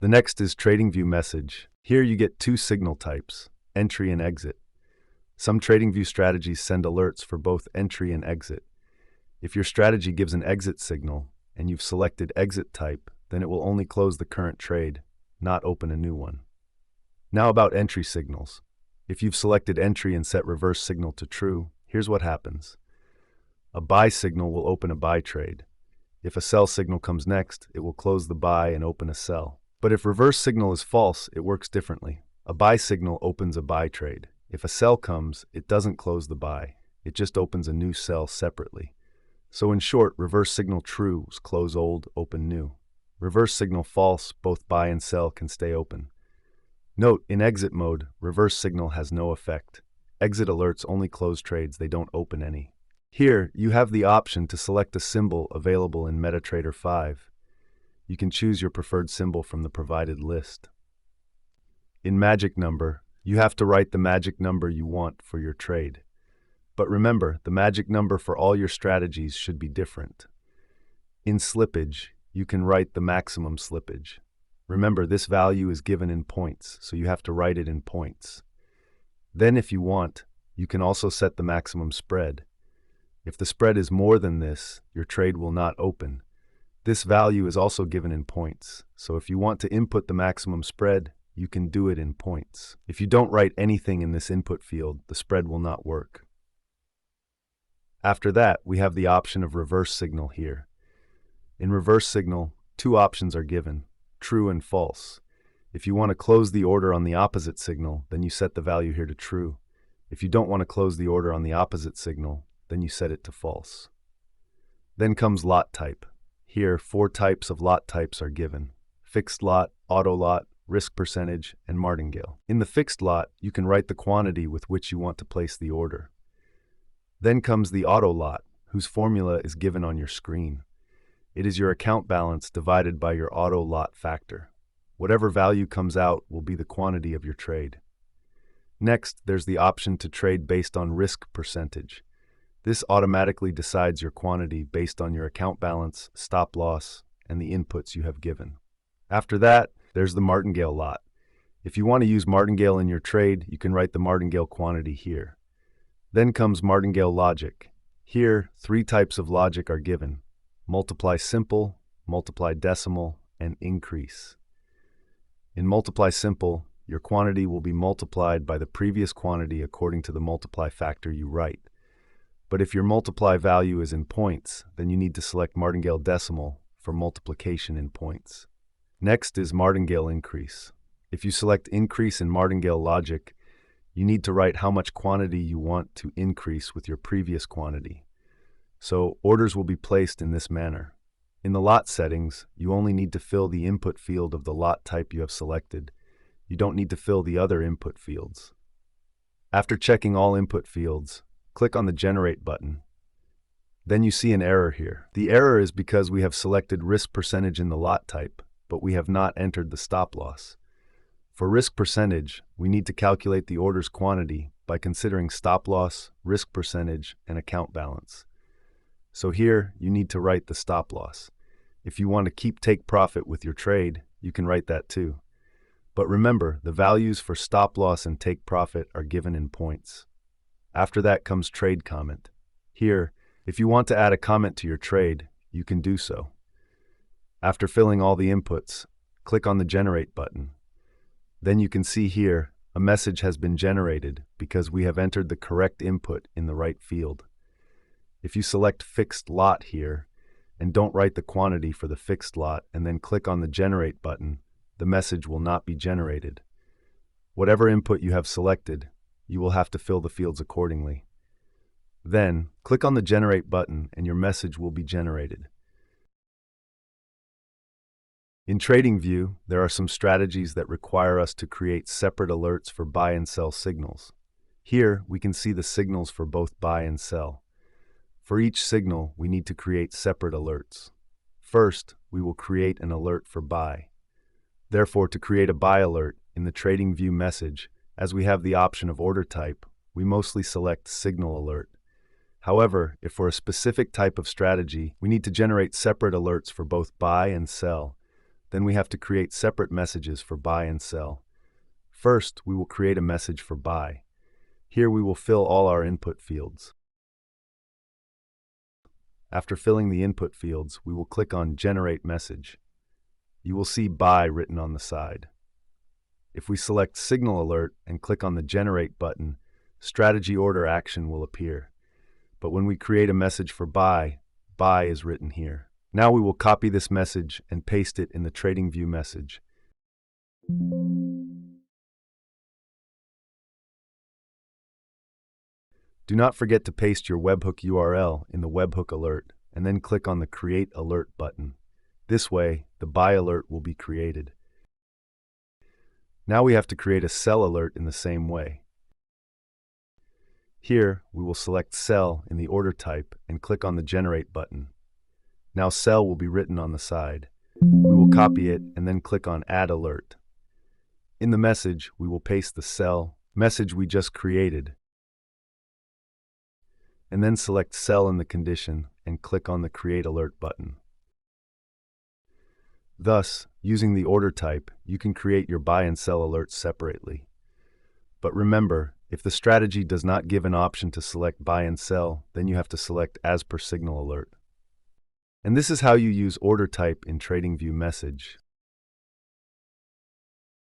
The next is TradingView message. Here you get two signal types, entry and exit. Some TradingView strategies send alerts for both entry and exit. If your strategy gives an exit signal and you've selected exit type, then it will only close the current trade, not open a new one. Now about entry signals. If you've selected entry and set reverse signal to true, here's what happens. A buy signal will open a buy trade. If a sell signal comes next, it will close the buy and open a sell. But if reverse signal is false, it works differently. A buy signal opens a buy trade. If a sell comes, it doesn't close the buy. It just opens a new sell separately. So in short, reverse signal true is close old, open new. Reverse signal false, both buy and sell can stay open. Note, in exit mode, reverse signal has no effect. Exit alerts only close trades, they don't open any. Here, you have the option to select a symbol available in MetaTrader 5. You can choose your preferred symbol from the provided list. In magic number, you have to write the magic number you want for your trade. But remember, the magic number for all your strategies should be different. In slippage, you can write the maximum slippage. Remember, this value is given in points, so you have to write it in points. Then if you want, you can also set the maximum spread. If the spread is more than this, your trade will not open. This value is also given in points, so if you want to input the maximum spread, you can do it in points. If you don't write anything in this input field, the spread will not work. After that, we have the option of reverse signal here. In reverse signal, two options are given, true and false. If you want to close the order on the opposite signal, then you set the value here to true. If you don't want to close the order on the opposite signal, then you set it to false. Then comes lot type. Here, 4 types of lot types are given: fixed lot, auto lot, risk percentage, and martingale. In the fixed lot, you can write the quantity with which you want to place the order. Then comes the auto lot, whose formula is given on your screen. It is your account balance divided by your auto lot factor. Whatever value comes out will be the quantity of your trade. Next, there's the option to trade based on risk percentage. This automatically decides your quantity based on your account balance, stop loss, and the inputs you have given. After that, there's the martingale lot. If you want to use martingale in your trade, you can write the martingale quantity here. Then comes martingale logic. Here, 3 types of logic are given: multiply simple, multiply decimal, and increase. In multiply simple, your quantity will be multiplied by the previous quantity according to the multiply factor you write. But if your multiply value is in points, then you need to select martingale decimal for multiplication in points. Next is martingale increase. If you select increase in martingale logic, you need to write how much quantity you want to increase with your previous quantity. So orders will be placed in this manner. In the lot settings, you only need to fill the input field of the lot type you have selected. You don't need to fill the other input fields. After checking all input fields, click on the Generate button. Then you see an error here. The error is because we have selected risk percentage in the lot type, but we have not entered the stop loss. For risk percentage, we need to calculate the order's quantity by considering stop loss, risk percentage, and account balance. So here, you need to write the stop loss. If you want to keep take profit with your trade, you can write that too. But remember, the values for stop loss and take profit are given in points. After that comes trade comment. Here, if you want to add a comment to your trade, you can do so. After filling all the inputs, click on the Generate button. Then you can see here, a message has been generated because we have entered the correct input in the right field. If you select fixed lot here, and don't write the quantity for the fixed lot and then click on the Generate button, the message will not be generated. Whatever input you have selected, you will have to fill the fields accordingly. Then, click on the Generate button and your message will be generated. In TradingView, there are some strategies that require us to create separate alerts for buy and sell signals. Here, we can see the signals for both buy and sell. For each signal, we need to create separate alerts. First, we will create an alert for buy. Therefore, to create a buy alert in the TradingView message, as we have the option of order type, we mostly select Signal Alert. However, if for a specific type of strategy, we need to generate separate alerts for both buy and sell, Then we have to create separate messages for buy and sell. First, we will create a message for buy. Here we will fill all our input fields. After filling the input fields, we will click on Generate Message. You will see Buy written on the side. If we select Signal Alert and click on the Generate button, Strategy Order Action will appear. But when we create a message for Buy, Buy is written here. Now we will copy this message and paste it in the TradingView message. Do not forget to paste your webhook URL in the webhook alert and then click on the Create Alert button. This way, the buy alert will be created. Now we have to create a sell alert in the same way. Here, we will select Sell in the order type and click on the Generate button. Now Sell will be written on the side. We will copy it and then click on Add Alert. In the message, we will paste the Sell message we just created, and then select Sell in the condition and click on the Create Alert button. Thus, using the order type, you can create your buy and sell alerts separately. But remember, if the strategy does not give an option to select buy and sell, then you have to select As per Signal Alert. And this is how you use order type in TradingView message.